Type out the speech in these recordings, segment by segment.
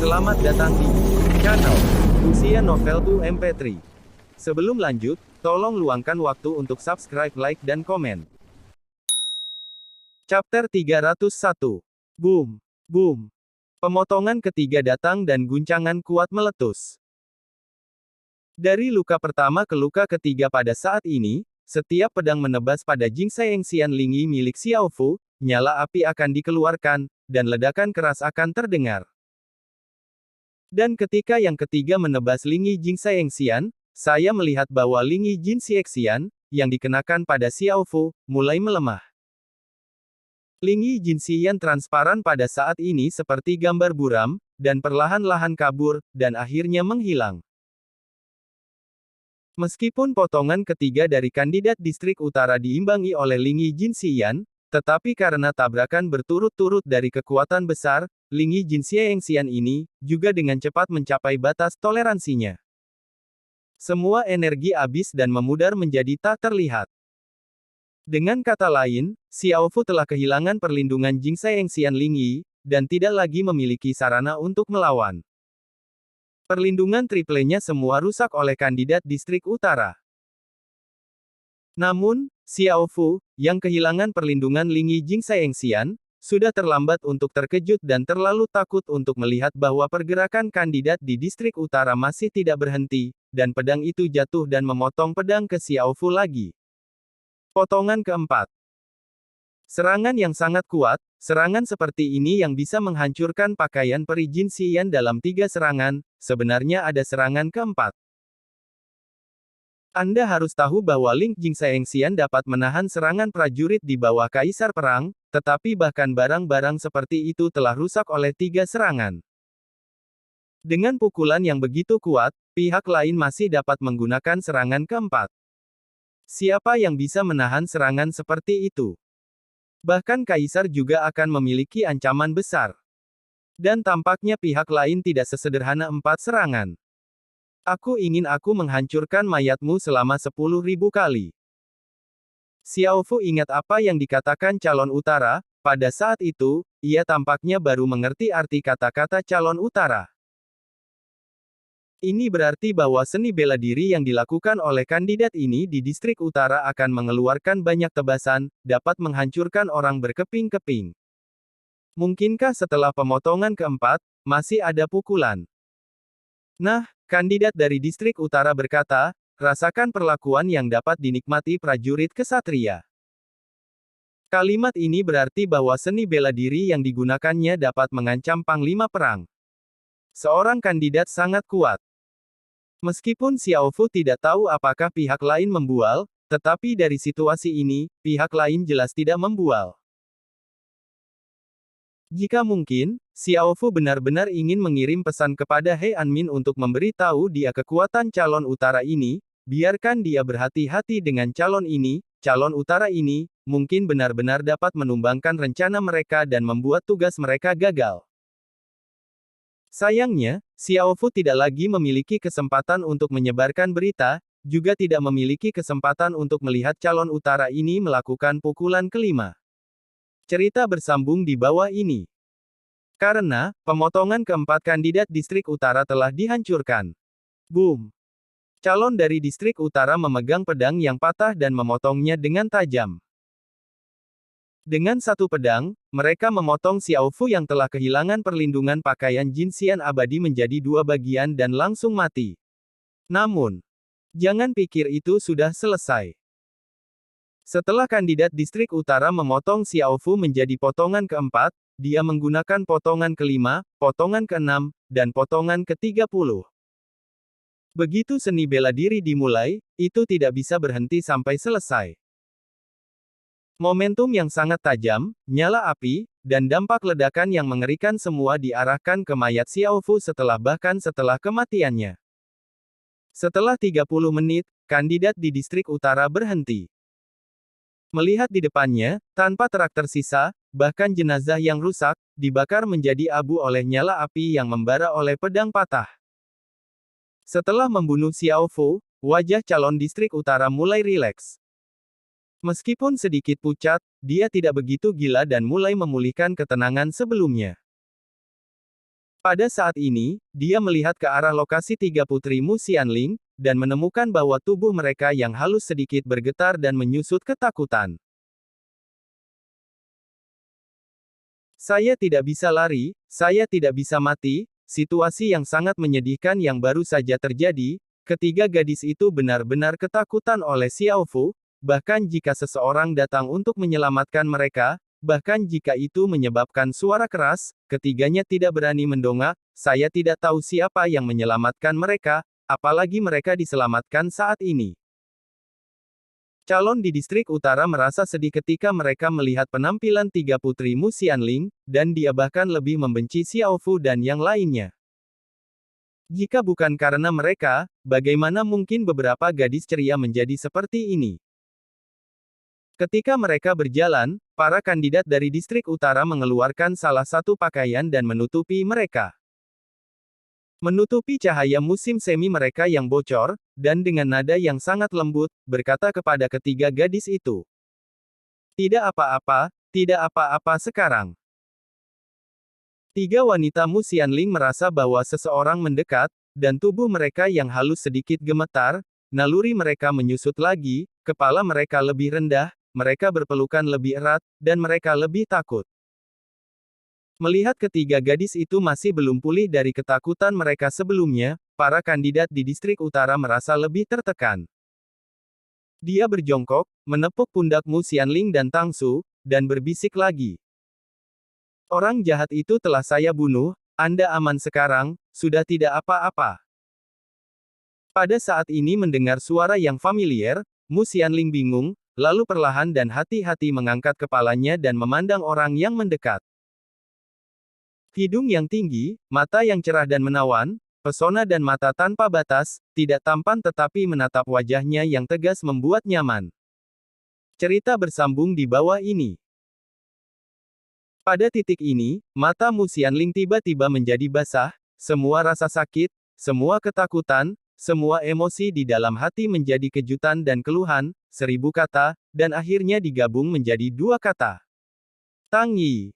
Selamat datang di channel Usia Novel 2 MP3. Sebelum lanjut, tolong luangkan waktu untuk subscribe, like, dan komen. Chapter 301. Boom. Boom. Pemotongan ketiga datang dan guncangan kuat meletus. Dari luka pertama ke luka ketiga pada saat ini, setiap pedang menebas pada Jingsai Engxian Lingyi milik Xiao Fu, nyala api akan dikeluarkan, dan ledakan keras akan terdengar. Dan ketika yang ketiga menebas Lingyi Jingsai Engxian, saya melihat bahwa Lingyi Jinsai Engxian, yang dikenakan pada Xiao Fu, mulai melemah. Lingyi Jinxian transparan pada saat ini seperti gambar buram, dan perlahan-lahan kabur, dan akhirnya menghilang. Meskipun potongan ketiga dari kandidat distrik utara diimbangi oleh Lingyi Jinxian, tetapi karena tabrakan berturut-turut dari kekuatan besar, Lingyi Jinsai Engxian ini, juga dengan cepat mencapai batas toleransinya. Semua energi habis dan memudar menjadi tak terlihat. Dengan kata lain, Xiao Fu telah kehilangan perlindungan Jingsai Engxian Lingyi, dan tidak lagi memiliki sarana untuk melawan. Perlindungan triplenya semua rusak oleh kandidat distrik utara. Namun, Xiao Fu, yang kehilangan perlindungan Lingyi Jingsai Engxian, sudah terlambat untuk terkejut dan terlalu takut untuk melihat bahwa pergerakan kandidat di distrik utara masih tidak berhenti, dan pedang itu jatuh dan memotong pedang ke Xiao Fu lagi. Potongan keempat. Serangan yang sangat kuat, serangan seperti ini yang bisa menghancurkan pakaian peri Jinxian dalam 3 serangan, sebenarnya ada serangan keempat. Anda harus tahu bahwa Ling Jingsai Engxian dapat menahan serangan prajurit di bawah Kaisar Perang, tetapi bahkan barang-barang seperti itu telah rusak oleh 3 serangan. Dengan pukulan yang begitu kuat, pihak lain masih dapat menggunakan serangan keempat. Siapa yang bisa menahan serangan seperti itu? Bahkan Kaisar juga akan memiliki ancaman besar. Dan tampaknya pihak lain tidak sesederhana 4 serangan. Aku ingin aku menghancurkan mayatmu selama 10.000 kali. Xiao Fu ingat apa yang dikatakan calon utara, pada saat itu, ia tampaknya baru mengerti arti kata-kata calon utara. Ini berarti bahwa seni bela diri yang dilakukan oleh kandidat ini di distrik utara akan mengeluarkan banyak tebasan, dapat menghancurkan orang berkeping-keping. Mungkinkah setelah pemotongan keempat, masih ada pukulan? Nah, kandidat dari distrik utara berkata, rasakan perlakuan yang dapat dinikmati prajurit kesatria. Kalimat ini berarti bahwa seni bela diri yang digunakannya dapat mengancam panglima perang. Seorang kandidat sangat kuat. Meskipun Xiao Fu tidak tahu apakah pihak lain membual, tetapi dari situasi ini, pihak lain jelas tidak membual. Jika mungkin, Xiao Fu benar-benar ingin mengirim pesan kepada He Anmin untuk memberi tahu dia kekuatan calon utara ini, biarkan dia berhati-hati dengan calon utara ini, mungkin benar-benar dapat menumbangkan rencana mereka dan membuat tugas mereka gagal. Sayangnya, Xiao Fu tidak lagi memiliki kesempatan untuk menyebarkan berita, juga tidak memiliki kesempatan untuk melihat calon utara ini melakukan pukulan kelima. Cerita bersambung di bawah ini. Karena, pemotongan keempat kandidat distrik utara telah dihancurkan. Boom. Calon dari distrik utara memegang pedang yang patah dan memotongnya dengan tajam. Dengan satu pedang, mereka memotong Xiao Fu yang telah kehilangan perlindungan pakaian Jinxian abadi menjadi 2 bagian dan langsung mati. Namun, jangan pikir itu sudah selesai. Setelah kandidat distrik utara memotong Xiao Fu menjadi potongan keempat, dia menggunakan potongan kelima, potongan keenam, dan potongan ke-30. Begitu seni bela diri dimulai, itu tidak bisa berhenti sampai selesai. Momentum yang sangat tajam, nyala api, dan dampak ledakan yang mengerikan semua diarahkan ke mayat Xiao Fu bahkan setelah kematiannya. Setelah 30 menit, kandidat di distrik utara berhenti. Melihat di depannya, tanpa terak tersisa, bahkan jenazah yang rusak, dibakar menjadi abu oleh nyala api yang membara oleh pedang patah. Setelah membunuh Xiao Fu, wajah calon distrik utara mulai rileks. Meskipun sedikit pucat, dia tidak begitu gila dan mulai memulihkan ketenangan sebelumnya. Pada saat ini, dia melihat ke arah lokasi tiga putri Mu Xianling, dan menemukan bahwa tubuh mereka yang halus sedikit bergetar dan menyusut ketakutan. Saya tidak bisa lari, saya tidak bisa mati, situasi yang sangat menyedihkan yang baru saja terjadi, ketiga gadis itu benar-benar ketakutan oleh Xiao Fu, bahkan jika seseorang datang untuk menyelamatkan mereka, bahkan jika itu menyebabkan suara keras, ketiganya tidak berani mendongak, saya tidak tahu siapa yang menyelamatkan mereka, apalagi mereka diselamatkan saat ini. Calon di distrik utara merasa sedih ketika mereka melihat penampilan tiga putri Mu Xianling, dan dia bahkan lebih membenci Xiao Fu dan yang lainnya. Jika bukan karena mereka, bagaimana mungkin beberapa gadis ceria menjadi seperti ini? Ketika mereka berjalan, para kandidat dari distrik utara mengeluarkan salah satu pakaian dan menutupi mereka. Menutupi cahaya musim semi mereka yang bocor, dan dengan nada yang sangat lembut, berkata kepada ketiga gadis itu. Tidak apa-apa, tidak apa-apa sekarang. Tiga wanita Mu Xianling merasa bahwa seseorang mendekat, dan tubuh mereka yang halus sedikit gemetar, naluri mereka menyusut lagi, kepala mereka lebih rendah, mereka berpelukan lebih erat, dan mereka lebih takut. Melihat ketiga gadis itu masih belum pulih dari ketakutan mereka sebelumnya, para kandidat di distrik utara merasa lebih tertekan. Dia berjongkok, menepuk pundak Mu Xianling dan Tang Su, dan berbisik lagi. Orang jahat itu telah saya bunuh, Anda aman sekarang, sudah tidak apa-apa. Pada saat ini mendengar suara yang familiar, Mu Xianling bingung, lalu perlahan dan hati-hati mengangkat kepalanya dan memandang orang yang mendekat. Hidung yang tinggi, mata yang cerah dan menawan, pesona dan mata tanpa batas, tidak tampan tetapi menatap wajahnya yang tegas membuat nyaman. Cerita bersambung di bawah ini. Pada titik ini, mata Mu Xianling tiba-tiba menjadi basah, semua rasa sakit, semua ketakutan, semua emosi di dalam hati menjadi kejutan dan keluhan, 1000 kata, dan akhirnya digabung menjadi 2 kata. Tang Yi.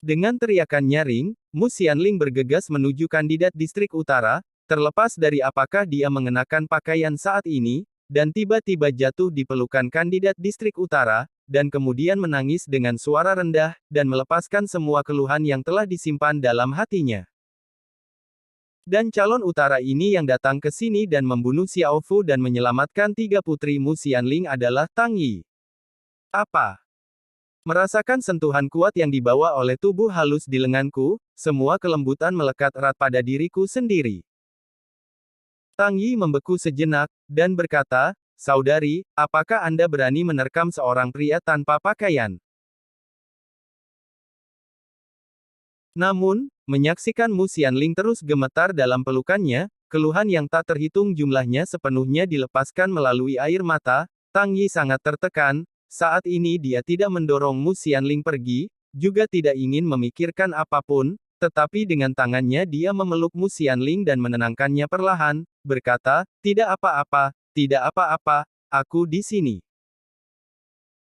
Dengan teriakan nyaring, Mu Xianling bergegas menuju kandidat distrik utara, terlepas dari apakah dia mengenakan pakaian saat ini, dan tiba-tiba jatuh di pelukan kandidat distrik utara, dan kemudian menangis dengan suara rendah, dan melepaskan semua keluhan yang telah disimpan dalam hatinya. Dan calon utara ini yang datang ke sini dan membunuh Xiao Fu dan menyelamatkan tiga putri Mu Xianling adalah Tang Yi. Apa? Merasakan sentuhan kuat yang dibawa oleh tubuh halus di lenganku, semua kelembutan melekat erat pada diriku sendiri. Tang Yi membeku sejenak, dan berkata, Saudari, apakah Anda berani menerkam seorang pria tanpa pakaian? Namun, menyaksikan Mu Xianling terus gemetar dalam pelukannya, keluhan yang tak terhitung jumlahnya sepenuhnya dilepaskan melalui air mata, Tang Yi sangat tertekan, saat ini dia tidak mendorong Mu Xianling pergi, juga tidak ingin memikirkan apapun, tetapi dengan tangannya dia memeluk Mu Xianling dan menenangkannya perlahan, berkata, tidak apa-apa, tidak apa-apa, aku di sini.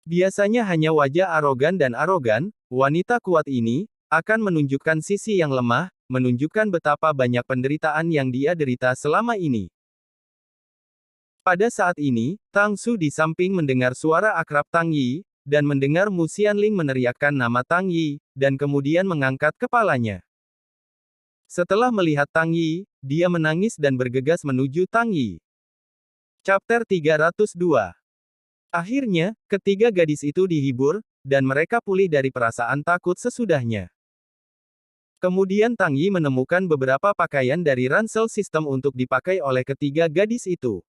Biasanya hanya wajah arogan dan arogan, wanita kuat ini, akan menunjukkan sisi yang lemah, menunjukkan betapa banyak penderitaan yang dia derita selama ini. Pada saat ini, Tang Su di samping mendengar suara akrab Tang Yi, dan mendengar Mu Xianling meneriakkan nama Tang Yi, dan kemudian mengangkat kepalanya. Setelah melihat Tang Yi, dia menangis dan bergegas menuju Tang Yi. Chapter 302. Akhirnya, ketiga gadis itu dihibur, dan mereka pulih dari perasaan takut sesudahnya. Kemudian Tang Yi menemukan beberapa pakaian dari ransel sistem untuk dipakai oleh ketiga gadis itu.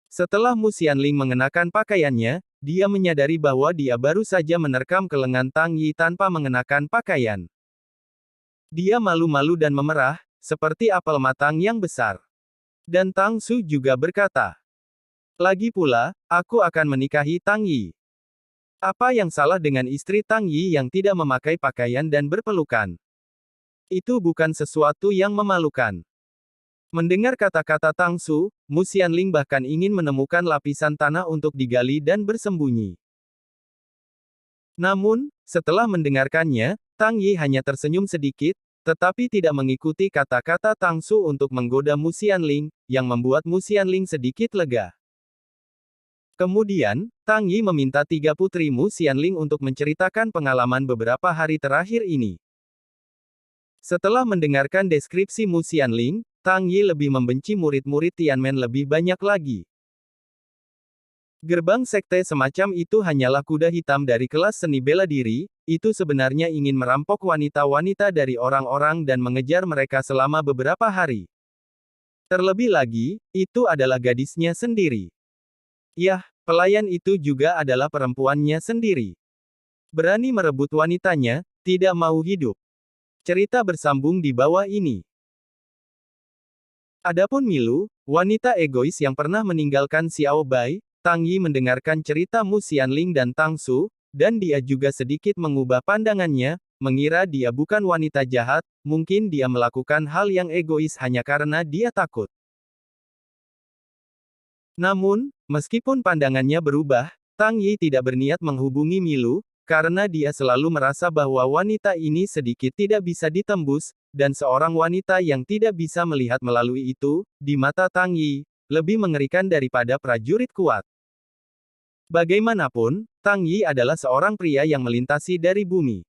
Setelah Mu Xianling mengenakan pakaiannya, dia menyadari bahwa dia baru saja menerkam ke lengan Tang Yi tanpa mengenakan pakaian. Dia malu-malu dan memerah, seperti apel matang yang besar. Dan Tang Su juga berkata, lagi pula, aku akan menikahi Tang Yi. Apa yang salah dengan istri Tang Yi yang tidak memakai pakaian dan berpelukan? Itu bukan sesuatu yang memalukan. Mendengar kata-kata Tang Su, Mu Xianling bahkan ingin menemukan lapisan tanah untuk digali dan bersembunyi. Namun, setelah mendengarkannya, Tang Yi hanya tersenyum sedikit, tetapi tidak mengikuti kata-kata Tang Su untuk menggoda Mu Xianling, yang membuat Mu Xianling sedikit lega. Kemudian, Tang Yi meminta tiga putri Mu Xianling untuk menceritakan pengalaman beberapa hari terakhir ini. Setelah mendengarkan deskripsi Mu Xianling, Tang Yi lebih membenci murid-murid Tianmen lebih banyak lagi. Gerbang sekte semacam itu hanyalah kuda hitam dari kelas seni bela diri, itu sebenarnya ingin merampok wanita-wanita dari orang-orang dan mengejar mereka selama beberapa hari. Terlebih lagi, itu adalah gadisnya sendiri. Yah, pelayan itu juga adalah perempuannya sendiri. Berani merebut wanitanya, tidak mau hidup. Cerita bersambung di bawah ini. Adapun Milu, wanita egois yang pernah meninggalkan Xiao Bai, Tang Yi mendengarkan cerita Mu Xianling dan Tang Su, dan dia juga sedikit mengubah pandangannya, mengira dia bukan wanita jahat, mungkin dia melakukan hal yang egois hanya karena dia takut. Namun, meskipun pandangannya berubah, Tang Yi tidak berniat menghubungi Milu, karena dia selalu merasa bahwa wanita ini sedikit tidak bisa ditembus, dan seorang wanita yang tidak bisa melihat melalui itu, di mata Tang Yi, lebih mengerikan daripada prajurit kuat. Bagaimanapun, Tang Yi adalah seorang pria yang melintasi dari bumi.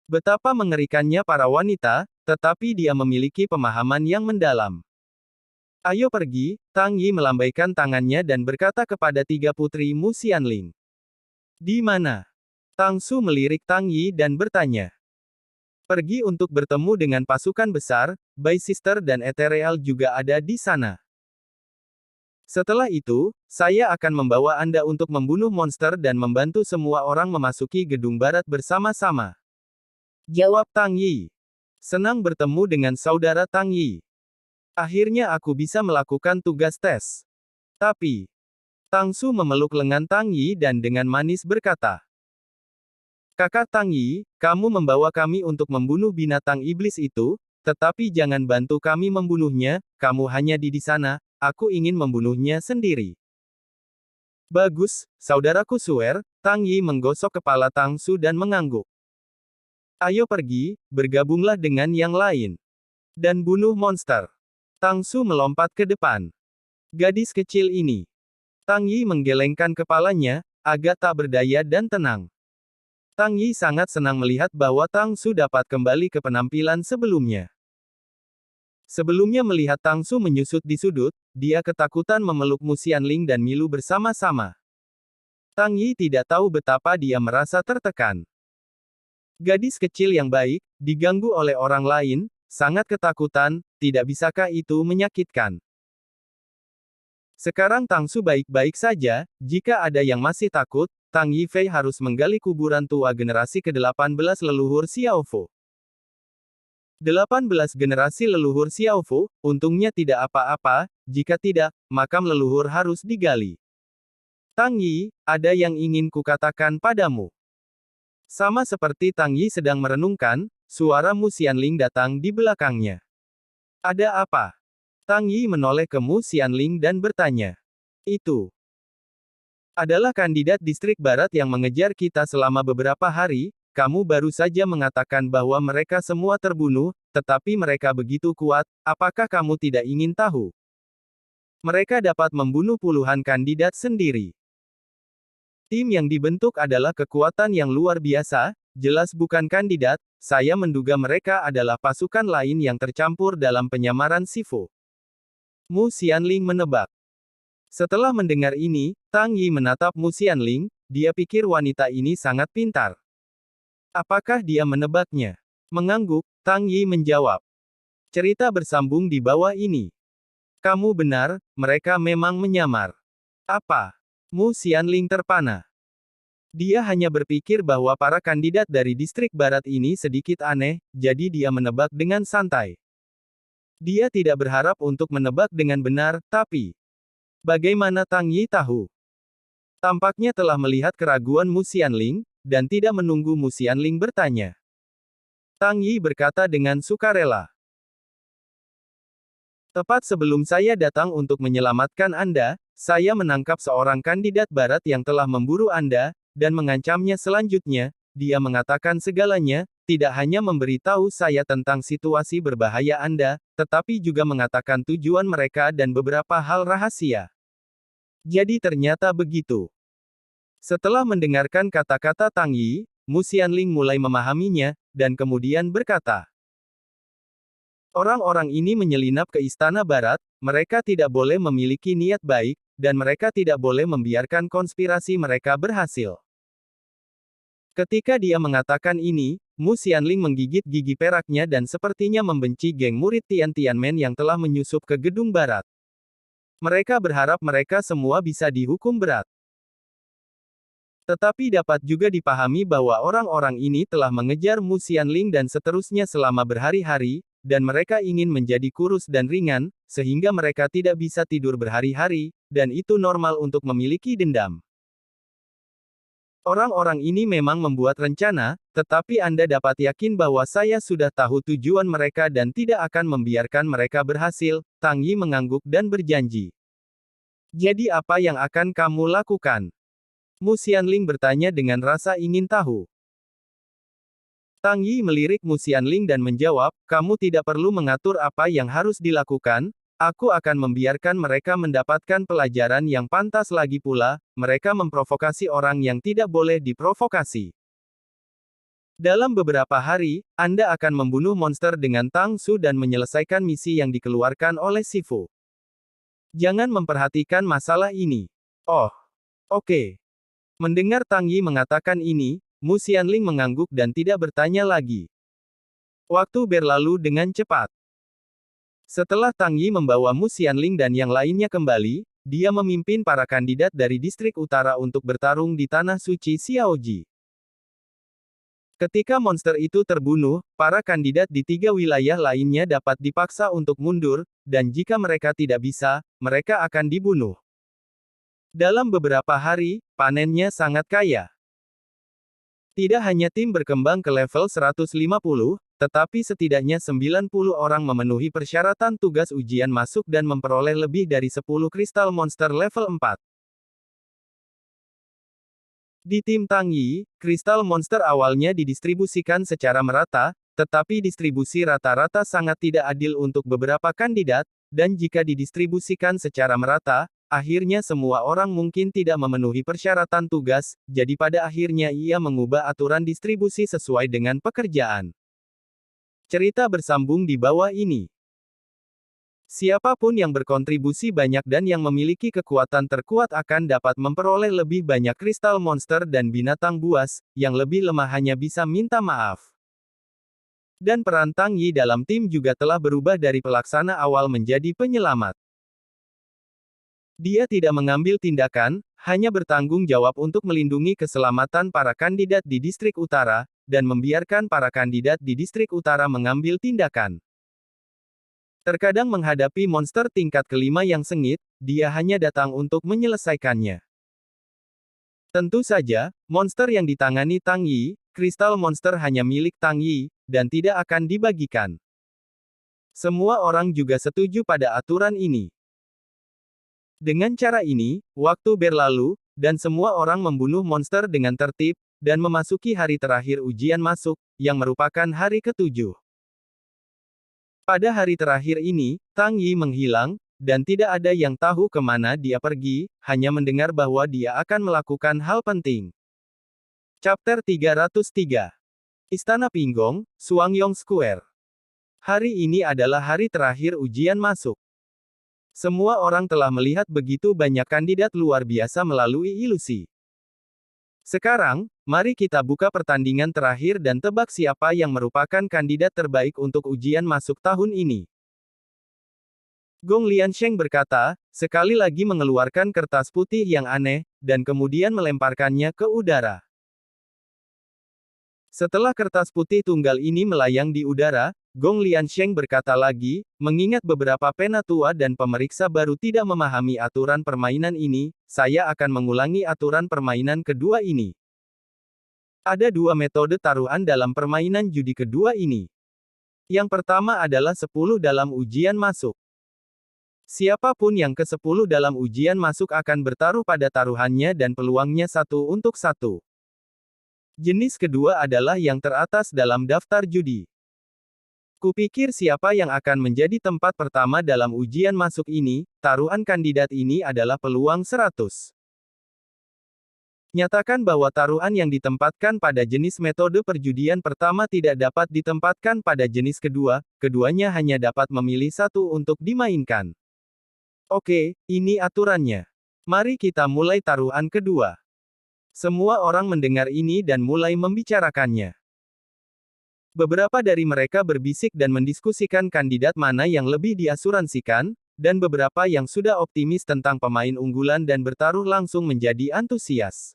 Betapa mengerikannya para wanita, tetapi dia memiliki pemahaman yang mendalam. Ayo pergi, Tang Yi melambaikan tangannya dan berkata kepada tiga putri Mu Xianling. Di mana? Tang Su melirik Tang Yi dan bertanya. Pergi untuk bertemu dengan pasukan besar, Bai Sister dan Ethereal juga ada di sana. Setelah itu, saya akan membawa Anda untuk membunuh monster dan membantu semua orang memasuki gedung barat bersama-sama. Jawab Tang Yi. Senang bertemu dengan saudara Tang Yi. Akhirnya aku bisa melakukan tugas tes. Tapi, Tang Su memeluk lengan Tang Yi dan dengan manis berkata. Kakak Tang Yi, kamu membawa kami untuk membunuh binatang iblis itu, tetapi jangan bantu kami membunuhnya, kamu hanya di sana, aku ingin membunuhnya sendiri. Bagus, saudaraku Suer, Tang Yi menggosok kepala Tang Su dan mengangguk. Ayo pergi, bergabunglah dengan yang lain. Dan bunuh monster. Tang Su melompat ke depan. Gadis kecil ini. Tang Yi menggelengkan kepalanya, agak tak berdaya dan tenang. Tang Yi sangat senang melihat bahwa Tang Su dapat kembali ke penampilan sebelumnya. Sebelumnya melihat Tang Su menyusut di sudut, dia ketakutan memeluk Mu Xianling dan Milu bersama-sama. Tang Yi tidak tahu betapa dia merasa tertekan. Gadis kecil yang baik, diganggu oleh orang lain, sangat ketakutan, tidak bisakah itu menyakitkan? Sekarang Tang Su baik-baik saja, jika ada yang masih takut, Tang Yifei harus menggali kuburan tua generasi ke-18 leluhur Xiaofu. 18 generasi leluhur Xiaofu, untungnya tidak apa-apa, jika tidak, makam leluhur harus digali. Tang Yi, ada yang ingin kukatakan padamu. Sama seperti Tang Yi sedang merenungkan, suara Mu Xianling datang di belakangnya. Ada apa? Tang Yi menoleh ke Mu Xianling dan bertanya. Itu adalah kandidat distrik barat yang mengejar kita selama beberapa hari. Kamu baru saja mengatakan bahwa mereka semua terbunuh, tetapi mereka begitu kuat, apakah kamu tidak ingin tahu? Mereka dapat membunuh puluhan kandidat sendiri. Tim yang dibentuk adalah kekuatan yang luar biasa, jelas bukan kandidat, saya menduga mereka adalah pasukan lain yang tercampur dalam penyamaran Sifu. Mu Xianling menebak. Setelah mendengar ini, Tang Yi menatap Mu Xianling, dia pikir wanita ini sangat pintar. Apakah dia menebaknya? Mengangguk, Tang Yi menjawab. Cerita bersambung di bawah ini. Kamu benar, mereka memang menyamar. Apa? Mu Xianling terpana. Dia hanya berpikir bahwa para kandidat dari distrik barat ini sedikit aneh, jadi dia menebak dengan santai. Dia tidak berharap untuk menebak dengan benar, tapi bagaimana Tang Yi tahu? Tampaknya telah melihat keraguan Mu Xianling, dan tidak menunggu Mu Xianling bertanya. Tang Yi berkata dengan sukarela. Tepat sebelum saya datang untuk menyelamatkan Anda, saya menangkap seorang kandidat barat yang telah memburu Anda, dan mengancamnya selanjutnya, dia mengatakan segalanya, tidak hanya memberitahu saya tentang situasi berbahaya Anda, tetapi juga mengatakan tujuan mereka dan beberapa hal rahasia. Jadi ternyata begitu. Setelah mendengarkan kata-kata Tang Yi, Mu Xianling mulai memahaminya, dan kemudian berkata, orang-orang ini menyelinap ke Istana Barat, mereka tidak boleh memiliki niat baik, dan mereka tidak boleh membiarkan konspirasi mereka berhasil. Ketika dia mengatakan ini, Mu Xianling menggigit gigi peraknya dan sepertinya membenci geng murid Tian Tianmen yang telah menyusup ke gedung barat. Mereka berharap mereka semua bisa dihukum berat. Tetapi dapat juga dipahami bahwa orang-orang ini telah mengejar Mu Xianling dan seterusnya selama berhari-hari, dan mereka ingin menjadi kurus dan ringan, sehingga mereka tidak bisa tidur berhari-hari, dan itu normal untuk memiliki dendam. Orang-orang ini memang membuat rencana, tetapi Anda dapat yakin bahwa saya sudah tahu tujuan mereka dan tidak akan membiarkan mereka berhasil. Tang Yi mengangguk dan berjanji. Jadi apa yang akan kamu lakukan? Mu Xianling bertanya dengan rasa ingin tahu. Tang Yi melirik Mu Xianling dan menjawab, kamu tidak perlu mengatur apa yang harus dilakukan, aku akan membiarkan mereka mendapatkan pelajaran yang pantas lagi pula, mereka memprovokasi orang yang tidak boleh diprovokasi. Dalam beberapa hari, Anda akan membunuh monster dengan Tang Su dan menyelesaikan misi yang dikeluarkan oleh Sifu. Jangan memperhatikan masalah ini. Oh, oke. Mendengar Tang Yi mengatakan ini, Mu Xianling mengangguk dan tidak bertanya lagi. Waktu berlalu dengan cepat. Setelah Tang Yi membawa Mu Xianling dan yang lainnya kembali, dia memimpin para kandidat dari distrik utara untuk bertarung di Tanah Suci Xiaoji. Ketika monster itu terbunuh, para kandidat di 3 wilayah lainnya dapat dipaksa untuk mundur, dan jika mereka tidak bisa, mereka akan dibunuh. Dalam beberapa hari, panennya sangat kaya. Tidak hanya tim berkembang ke level 150, tetapi setidaknya 90 orang memenuhi persyaratan tugas ujian masuk dan memperoleh lebih dari 10 kristal monster level 4. Di tim Tang Yi, kristal monster awalnya didistribusikan secara merata, tetapi distribusi rata-rata sangat tidak adil untuk beberapa kandidat, dan jika didistribusikan secara merata, akhirnya semua orang mungkin tidak memenuhi persyaratan tugas, jadi pada akhirnya ia mengubah aturan distribusi sesuai dengan pekerjaan. Cerita bersambung di bawah ini. Siapapun yang berkontribusi banyak dan yang memiliki kekuatan terkuat akan dapat memperoleh lebih banyak kristal monster dan binatang buas, yang lebih lemah hanya bisa minta maaf. Dan peran Tang Yi dalam tim juga telah berubah dari pelaksana awal menjadi penyelamat. Dia tidak mengambil tindakan, hanya bertanggung jawab untuk melindungi keselamatan para kandidat di distrik utara, dan membiarkan para kandidat di distrik utara mengambil tindakan. Terkadang menghadapi monster tingkat kelima yang sengit, dia hanya datang untuk menyelesaikannya. Tentu saja, monster yang ditangani Tang Yi, kristal monster hanya milik Tang Yi, dan tidak akan dibagikan. Semua orang juga setuju pada aturan ini. Dengan cara ini, waktu berlalu, dan semua orang membunuh monster dengan tertib, dan memasuki hari terakhir ujian masuk, yang merupakan hari ke-7. Pada hari terakhir ini, Tang Yi menghilang, dan tidak ada yang tahu kemana dia pergi, hanya mendengar bahwa dia akan melakukan hal penting. Chapter 303. Istana Pinggong, Suangyong Square. Hari ini adalah hari terakhir ujian masuk. Semua orang telah melihat begitu banyak kandidat luar biasa melalui ilusi. Sekarang, mari kita buka pertandingan terakhir dan tebak siapa yang merupakan kandidat terbaik untuk ujian masuk tahun ini. Gong Liansheng berkata, sekali lagi mengeluarkan kertas putih yang aneh, dan kemudian melemparkannya ke udara. Setelah kertas putih tunggal ini melayang di udara, Gong Liansheng berkata lagi, mengingat beberapa pena tua dan pemeriksa baru tidak memahami aturan permainan ini, saya akan mengulangi aturan permainan kedua ini. Ada 2 metode taruhan dalam permainan judi kedua ini. Yang pertama adalah 10 dalam ujian masuk. Siapapun yang ke-10 dalam ujian masuk akan bertaruh pada taruhannya dan peluangnya 1 untuk 1. Jenis kedua adalah yang teratas dalam daftar judi. Kupikir siapa yang akan menjadi tempat pertama dalam ujian masuk ini, taruhan kandidat ini adalah peluang 100. Nyatakan bahwa taruhan yang ditempatkan pada jenis metode perjudian pertama tidak dapat ditempatkan pada jenis kedua, keduanya hanya dapat memilih satu untuk dimainkan. Oke, ini aturannya. Mari kita mulai taruhan kedua. Semua orang mendengar ini dan mulai membicarakannya. Beberapa dari mereka berbisik dan mendiskusikan kandidat mana yang lebih diasuransikan, dan beberapa yang sudah optimis tentang pemain unggulan dan bertaruh langsung menjadi antusias.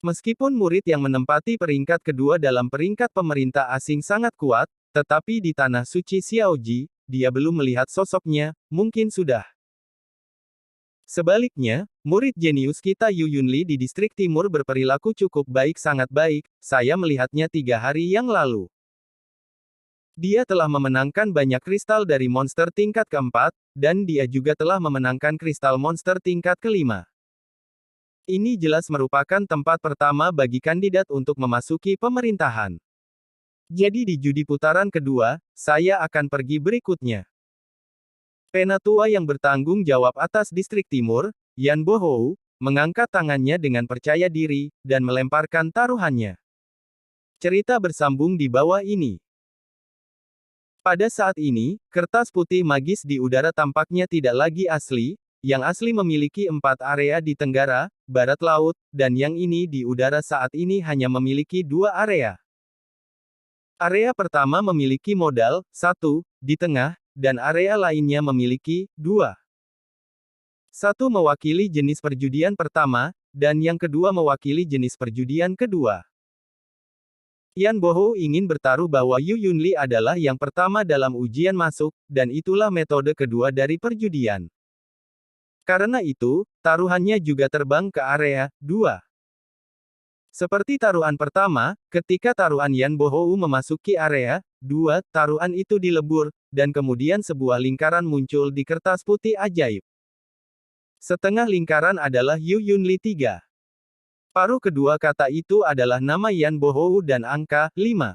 Meskipun murid yang menempati peringkat kedua dalam peringkat pemerintah asing sangat kuat, tetapi di tanah suci Xiaoji, dia belum melihat sosoknya, mungkin sudah. Sebaliknya, murid jenius kita Yu Yunli di distrik timur berperilaku cukup baik, sangat baik, saya melihatnya 3 hari yang lalu. Dia telah memenangkan banyak kristal dari monster tingkat keempat, dan dia juga telah memenangkan kristal monster tingkat kelima. Ini jelas merupakan tempat pertama bagi kandidat untuk memasuki pemerintahan. Jadi di judi putaran kedua, saya akan pergi berikutnya. Penatua yang bertanggung jawab atas distrik timur, Yan Bohou, mengangkat tangannya dengan percaya diri, dan melemparkan taruhannya. Cerita bersambung di bawah ini. Pada saat ini, kertas putih magis di udara tampaknya tidak lagi asli, yang asli memiliki 4 area di tenggara, barat laut, dan yang ini di udara saat ini hanya memiliki 2 area. Area pertama memiliki modal, 1, di tengah, dan area lainnya memiliki 2. Satu mewakili jenis perjudian pertama, dan yang kedua mewakili jenis perjudian kedua. Yan Bohou ingin bertaruh bahwa Yu Yunli adalah yang pertama dalam ujian masuk, dan itulah metode kedua dari perjudian. Karena itu, taruhannya juga terbang ke area 2. Seperti taruhan pertama, ketika taruhan Yan Bohou memasuki area 2, taruhan itu dilebur, dan kemudian sebuah lingkaran muncul di kertas putih ajaib. Setengah lingkaran adalah Yu Yunli 3. Paruh kedua kata itu adalah nama Yan Bohou dan angka 5.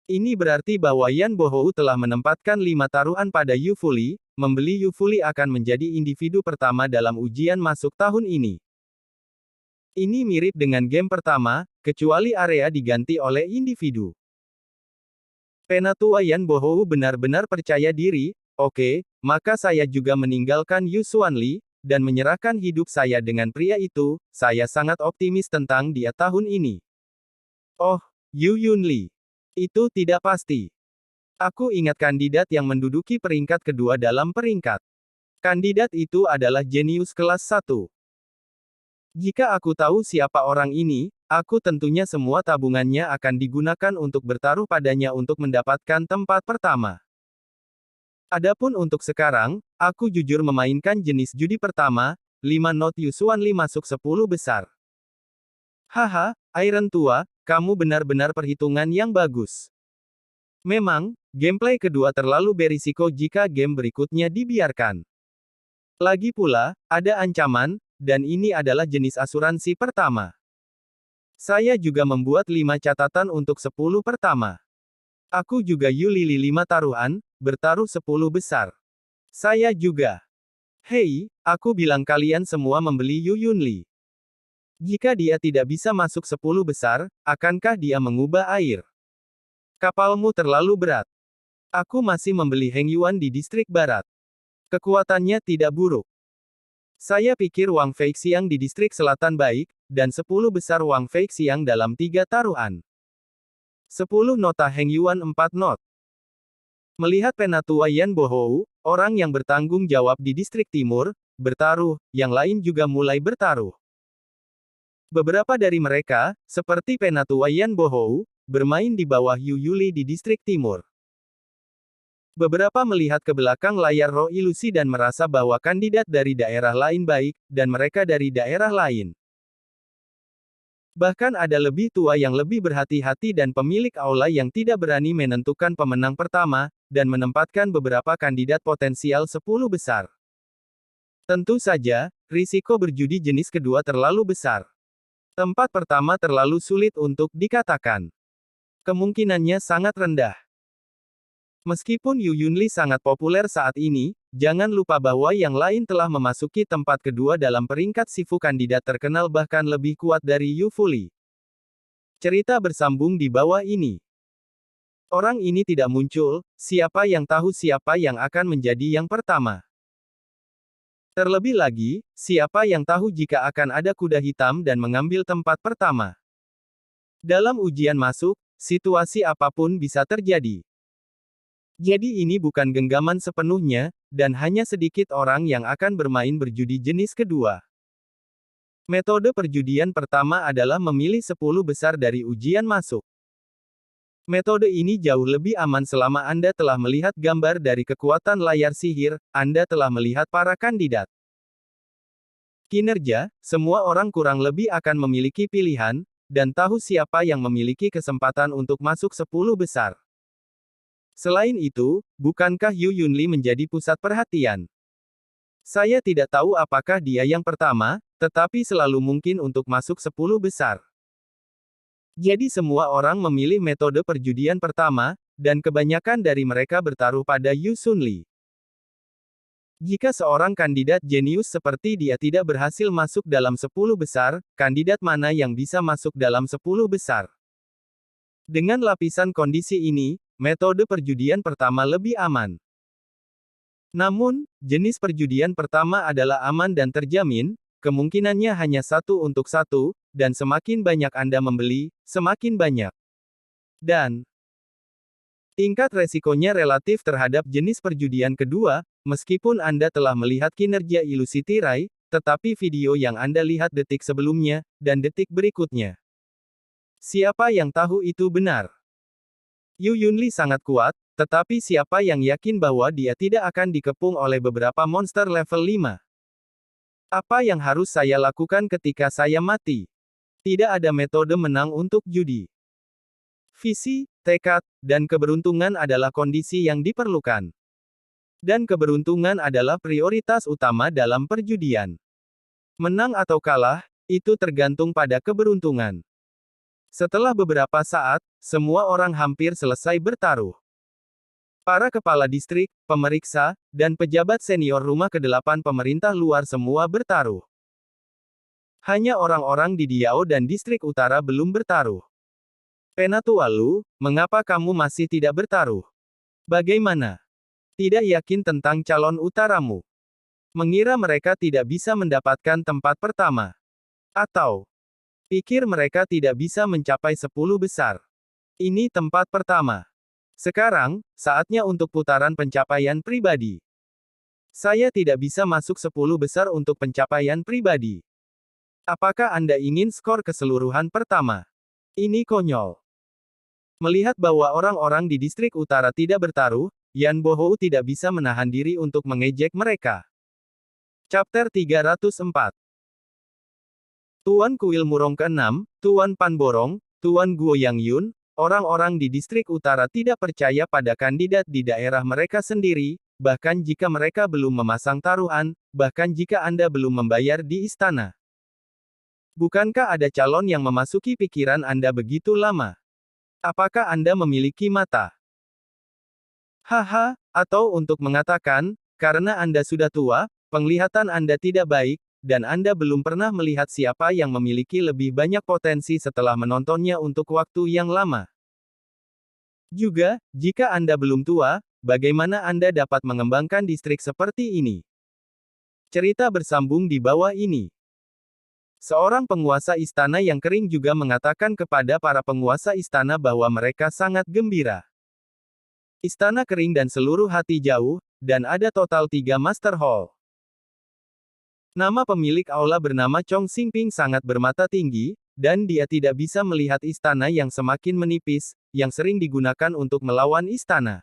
Ini berarti bahwa Yan Bohou telah menempatkan 5 taruhan pada Yu Fuli, membeli Yu Fuli akan menjadi individu pertama dalam ujian masuk tahun ini. Ini mirip dengan game pertama, kecuali area diganti oleh individu. Penatua Yan Bohou benar-benar percaya diri, oke, maka saya juga meninggalkan Yu Xuanli, dan menyerahkan hidup saya dengan pria itu, saya sangat optimis tentang dia tahun ini. Oh, Yu Yunli. Itu tidak pasti. Aku ingat kandidat yang menduduki peringkat kedua dalam peringkat. Kandidat itu adalah jenius kelas 1. Jika aku tahu siapa orang ini, aku tentunya semua tabungannya akan digunakan untuk bertaruh padanya untuk mendapatkan tempat pertama. Adapun untuk sekarang, aku jujur memainkan jenis judi pertama, 5 not Yu Xuanli masuk 10 besar. Haha, Iron tua, kamu benar-benar perhitungan yang bagus. Memang, gameplay kedua terlalu berisiko jika game berikutnya dibiarkan. Lagi pula, ada ancaman, dan ini adalah jenis asuransi pertama. Saya juga membuat 5 catatan untuk 10 pertama. Aku juga Yu Lili 5 taruhan, bertaruh 10 besar. Saya juga. Hei, aku bilang kalian semua membeli Yu Yunli. Jika dia tidak bisa masuk 10 besar, akankah dia mengubah air? Kapalmu terlalu berat. Aku masih membeli Heng Yuan di distrik barat. Kekuatannya tidak buruk. Saya pikir Wang Feixiang di distrik selatan baik, dan 10 besar Wang Feixiang dalam 3 taruhan. 10 nota Heng Yuan 4 not. Melihat penatua Yan Bohou, orang yang bertanggung jawab di distrik timur, bertaruh, yang lain juga mulai bertaruh. Beberapa dari mereka, seperti penatua Yan Bohou, bermain di bawah Yu Yuli di distrik timur. Beberapa melihat ke belakang layar roh ilusi dan merasa bahwa kandidat dari daerah lain baik, dan mereka dari daerah lain. Bahkan ada lebih tua yang lebih berhati-hati dan pemilik aula yang tidak berani menentukan pemenang pertama, dan menempatkan beberapa kandidat potensial 10 besar. Tentu saja, risiko berjudi jenis kedua terlalu besar. Tempat pertama terlalu sulit untuk dikatakan. Kemungkinannya sangat rendah. Meskipun Yu Yunli sangat populer saat ini, jangan lupa bahwa yang lain telah memasuki tempat kedua dalam peringkat Sifu kandidat terkenal bahkan lebih kuat dari Yu Fuli. Cerita bersambung di bawah ini. Orang ini tidak muncul, siapa yang tahu siapa yang akan menjadi yang pertama. Terlebih lagi, siapa yang tahu jika akan ada kuda hitam dan mengambil tempat pertama. Dalam ujian masuk, situasi apapun bisa terjadi. Jadi ini bukan genggaman sepenuhnya, dan hanya sedikit orang yang akan bermain berjudi jenis kedua. Metode perjudian pertama adalah memilih 10 besar dari ujian masuk. Metode ini jauh lebih aman selama Anda telah melihat gambar dari kekuatan layar sihir, Anda telah melihat para kandidat. Kinerja, semua orang kurang lebih akan memiliki pilihan, dan tahu siapa yang memiliki kesempatan untuk masuk 10 besar. Selain itu, bukankah Yu Yunli menjadi pusat perhatian? Saya tidak tahu apakah dia yang pertama, tetapi selalu mungkin untuk masuk 10 besar. Jadi semua orang memilih metode perjudian pertama, dan kebanyakan dari mereka bertaruh pada Yu Sunli. Jika seorang kandidat jenius seperti dia tidak berhasil masuk dalam 10 besar, kandidat mana yang bisa masuk dalam 10 besar? Dengan lapisan kondisi ini, metode perjudian pertama lebih aman. Namun, jenis perjudian pertama adalah aman dan terjamin, kemungkinannya hanya 1 untuk 1, dan semakin banyak Anda membeli, semakin banyak. Dan tingkat resikonya relatif terhadap jenis perjudian kedua, meskipun Anda telah melihat kinerja ilusi tirai, tetapi video yang Anda lihat detik sebelumnya, dan detik berikutnya. Siapa yang tahu itu benar? Yu Yunli sangat kuat, tetapi siapa yang yakin bahwa dia tidak akan dikepung oleh beberapa monster level 5? Apa yang harus saya lakukan ketika saya mati? Tidak ada metode menang untuk judi. Visi, tekad, dan keberuntungan adalah kondisi yang diperlukan. Dan keberuntungan adalah prioritas utama dalam perjudian. Menang atau kalah, itu tergantung pada keberuntungan. Setelah beberapa saat, semua orang hampir selesai bertaruh. Para kepala distrik, pemeriksa, dan pejabat senior rumah ke-8 pemerintah luar semua bertaruh. Hanya orang-orang di Diao dan distrik utara belum bertaruh. Penatualu, mengapa kamu masih tidak bertaruh? Bagaimana? Tidak yakin tentang calon utaramu? Mengira mereka tidak bisa mendapatkan tempat pertama? Atau pikir mereka tidak bisa mencapai 10 besar? Ini tempat pertama. Sekarang, saatnya untuk putaran pencapaian pribadi. Saya tidak bisa masuk 10 besar untuk pencapaian pribadi. Apakah Anda ingin skor keseluruhan pertama? Ini konyol. Melihat bahwa orang-orang di distrik utara tidak bertaruh, Yan Bohou tidak bisa menahan diri untuk mengejek mereka. Chapter 304. Tuan Kuil Murong ke-6, Tuan Pan Borong, Tuan Guo Yang Yun, orang-orang di distrik utara tidak percaya pada kandidat di daerah mereka sendiri, bahkan jika mereka belum memasang taruhan, bahkan jika Anda belum membayar di istana. Bukankah ada calon yang memasuki pikiran Anda begitu lama? Apakah Anda memiliki mata? Haha, atau untuk mengatakan, karena Anda sudah tua, penglihatan Anda tidak baik, dan Anda belum pernah melihat siapa yang memiliki lebih banyak potensi setelah menontonnya untuk waktu yang lama. Juga, jika Anda belum tua, bagaimana Anda dapat mengembangkan distrik seperti ini? Cerita bersambung di bawah ini. Seorang penguasa istana yang kering juga mengatakan kepada para penguasa istana bahwa mereka sangat gembira. Istana kering dan seluruh hati jauh, dan ada total 3 Master Hall. Nama pemilik aula bernama Chong Xingping sangat bermata tinggi, dan dia tidak bisa melihat istana yang semakin menipis, yang sering digunakan untuk melawan istana.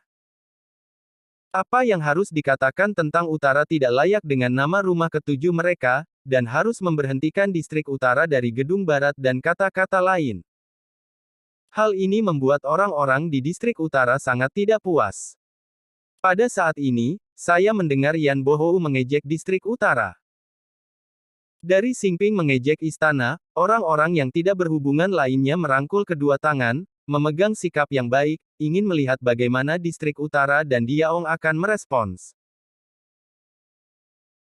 Apa yang harus dikatakan tentang utara tidak layak dengan nama rumah ketujuh mereka, dan harus memberhentikan distrik utara dari gedung barat dan kata-kata lain. Hal ini membuat orang-orang di distrik utara sangat tidak puas. Pada saat ini, saya mendengar Yan Bohou mengejek distrik utara. Dari Xingping mengejek istana, orang-orang yang tidak berhubungan lainnya merangkul kedua tangan, memegang sikap yang baik, ingin melihat bagaimana distrik utara dan Diaong akan merespons.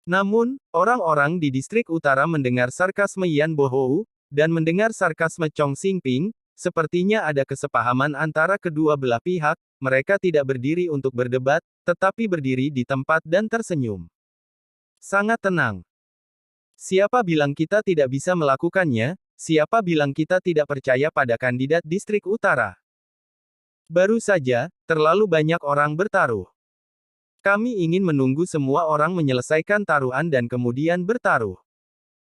Namun, orang-orang di distrik utara mendengar sarkasme Yan Bohou, dan mendengar sarkasme Chong Xingping, sepertinya ada kesepahaman antara kedua belah pihak, mereka tidak berdiri untuk berdebat, tetapi berdiri di tempat dan tersenyum. Sangat tenang. Siapa bilang kita tidak bisa melakukannya? Siapa bilang kita tidak percaya pada kandidat distrik utara? Baru saja, terlalu banyak orang bertaruh. Kami ingin menunggu semua orang menyelesaikan taruhan dan kemudian bertaruh.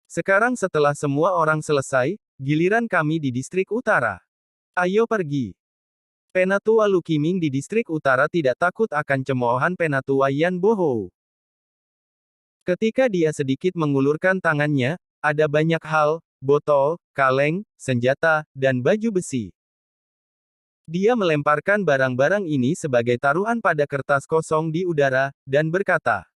Sekarang setelah semua orang selesai, giliran kami di distrik utara. Ayo pergi. Penatua Lu Qiming di distrik utara tidak takut akan cemoohan Penatua Yan Bohou. Ketika dia sedikit mengulurkan tangannya, ada banyak hal, botol, kaleng, senjata, dan baju besi. Dia melemparkan barang-barang ini sebagai taruhan pada kertas kosong di udara, dan berkata,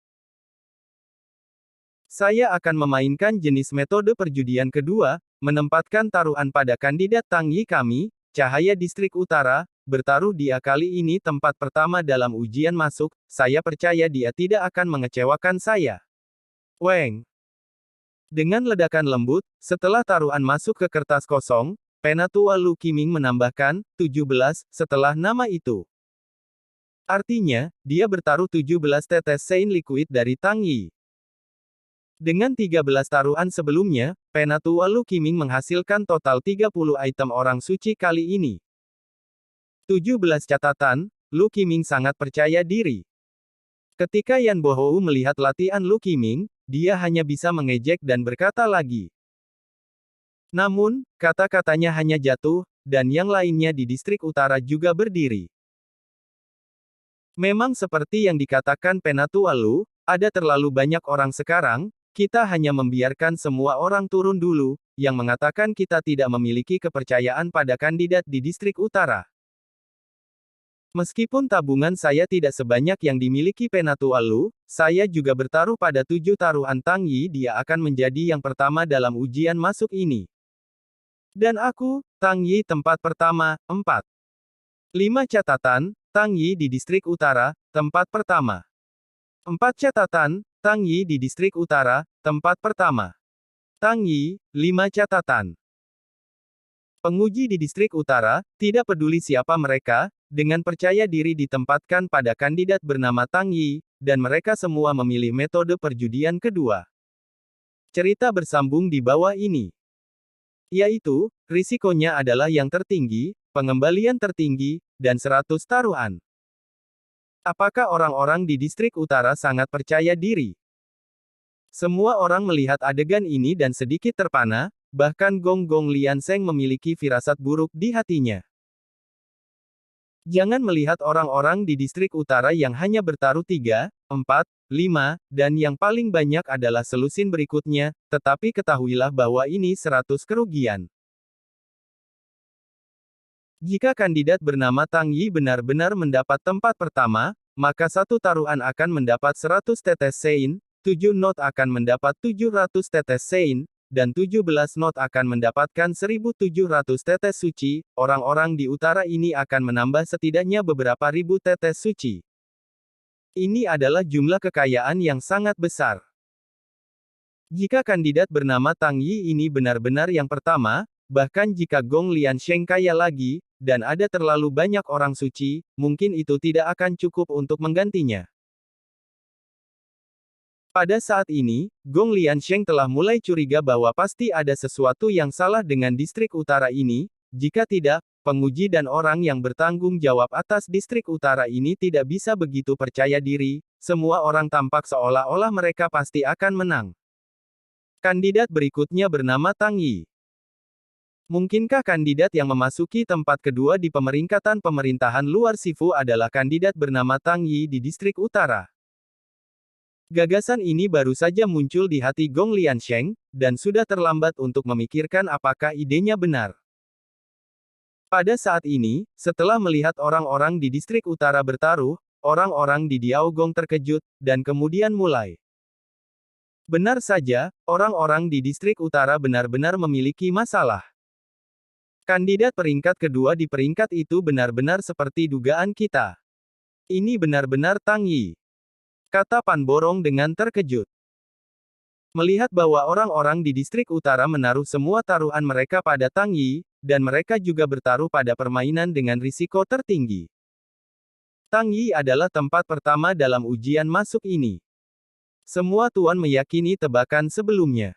"Saya akan memainkan jenis metode perjudian kedua, menempatkan taruhan pada kandidat Tang Yi kami, Cahaya Distrik Utara, bertaruh dia kali ini tempat pertama dalam ujian masuk, saya percaya dia tidak akan mengecewakan saya." Weng. Dengan ledakan lembut, setelah taruhan masuk ke kertas kosong, Penatua Lu Qiming menambahkan, 17, setelah nama itu. Artinya, dia bertaruh 17 tetes sein liquid dari Tang Yi. Dengan 13 taruhan sebelumnya, Penatua Lu Qiming menghasilkan total 30 item orang suci kali ini. 17 catatan, Lu Qiming sangat percaya diri. Ketika Yan Bohou melihat latihan Lu Qiming, dia hanya bisa mengejek dan berkata lagi. Namun, kata-katanya hanya jatuh, dan yang lainnya di distrik utara juga berdiri. Memang seperti yang dikatakan Penatua Lu, ada terlalu banyak orang sekarang, kita hanya membiarkan semua orang turun dulu, yang mengatakan kita tidak memiliki kepercayaan pada kandidat di distrik utara. Meskipun tabungan saya tidak sebanyak yang dimiliki Penatua Lu, saya juga bertaruh pada 7 taruhan Tang Yi dia akan menjadi yang pertama dalam ujian masuk ini. Dan aku, Tang Yi tempat pertama, 4. 5 catatan, Tang Yi di distrik utara, tempat pertama. 4 catatan, Tang Yi di distrik utara, tempat pertama. Tang Yi, 5 catatan. Penguji di distrik utara, tidak peduli siapa mereka, dengan percaya diri ditempatkan pada kandidat bernama Tang Yi, dan mereka semua memilih metode perjudian kedua. Cerita bersambung di bawah ini. Yaitu, risikonya adalah yang tertinggi, pengembalian tertinggi, dan 100 taruhan. Apakah orang-orang di distrik utara sangat percaya diri? Semua orang melihat adegan ini dan sedikit terpana, bahkan Gong Gong Lianseng memiliki firasat buruk di hatinya. Jangan melihat orang-orang di distrik utara yang hanya bertaruh 3, 4, 5, dan yang paling banyak adalah selusin berikutnya, tetapi ketahuilah bahwa ini 100 kerugian. Jika kandidat bernama Tang Yi benar-benar mendapat tempat pertama, maka satu taruhan akan mendapat 100 tetes sein, 7 not akan mendapat 700 tetes sein, dan 17 not akan mendapatkan 1700 tetes suci, orang-orang di utara ini akan menambah setidaknya beberapa ribu tetes suci. Ini adalah jumlah kekayaan yang sangat besar. Jika kandidat bernama Tang Yi ini benar-benar yang pertama, bahkan jika Gong Liansheng kaya lagi, dan ada terlalu banyak orang suci, mungkin itu tidak akan cukup untuk menggantinya. Pada saat ini, Gong Liansheng telah mulai curiga bahwa pasti ada sesuatu yang salah dengan distrik utara ini, jika tidak, penguji dan orang yang bertanggung jawab atas distrik utara ini tidak bisa begitu percaya diri, semua orang tampak seolah-olah mereka pasti akan menang. Kandidat berikutnya bernama Tang Yi. Mungkinkah kandidat yang memasuki tempat kedua di pemeringkatan pemerintahan luar Sifu adalah kandidat bernama Tang Yi di distrik utara? Gagasan ini baru saja muncul di hati Gong Liansheng, dan sudah terlambat untuk memikirkan apakah idenya benar. Pada saat ini, setelah melihat orang-orang di distrik utara bertaruh, orang-orang di Diaogong terkejut, dan kemudian mulai Benar saja, orang-orang di distrik utara benar-benar memiliki masalah. Kandidat peringkat kedua di peringkat itu benar-benar seperti dugaan kita. Ini benar-benar Tang Yi, kata Pan Borong dengan terkejut. Melihat bahwa orang-orang di distrik utara menaruh semua taruhan mereka pada Tang Yi, dan mereka juga bertaruh pada permainan dengan risiko tertinggi. Tang Yi adalah tempat pertama dalam ujian masuk ini. Semua tuan meyakini tebakan sebelumnya.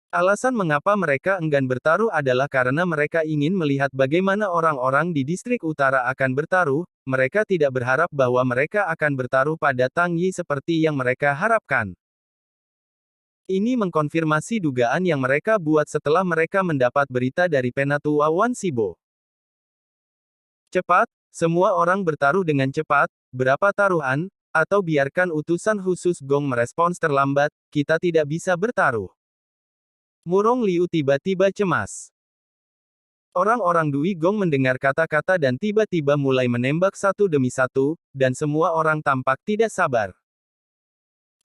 Alasan mengapa mereka enggan bertaruh adalah karena mereka ingin melihat bagaimana orang-orang di distrik utara akan bertaruh. Mereka tidak berharap bahwa mereka akan bertaruh pada Tang Yi seperti yang mereka harapkan. Ini mengkonfirmasi dugaan yang mereka buat setelah mereka mendapat berita dari Penatua Wan Sibo. Cepat, semua orang bertaruh dengan cepat, berapa taruhan, atau biarkan utusan khusus Gong merespons terlambat, kita tidak bisa bertaruh. Murong Liu tiba-tiba cemas. Orang-orang Dui Gong mendengar kata-kata dan tiba-tiba mulai menembak satu demi satu, dan semua orang tampak tidak sabar.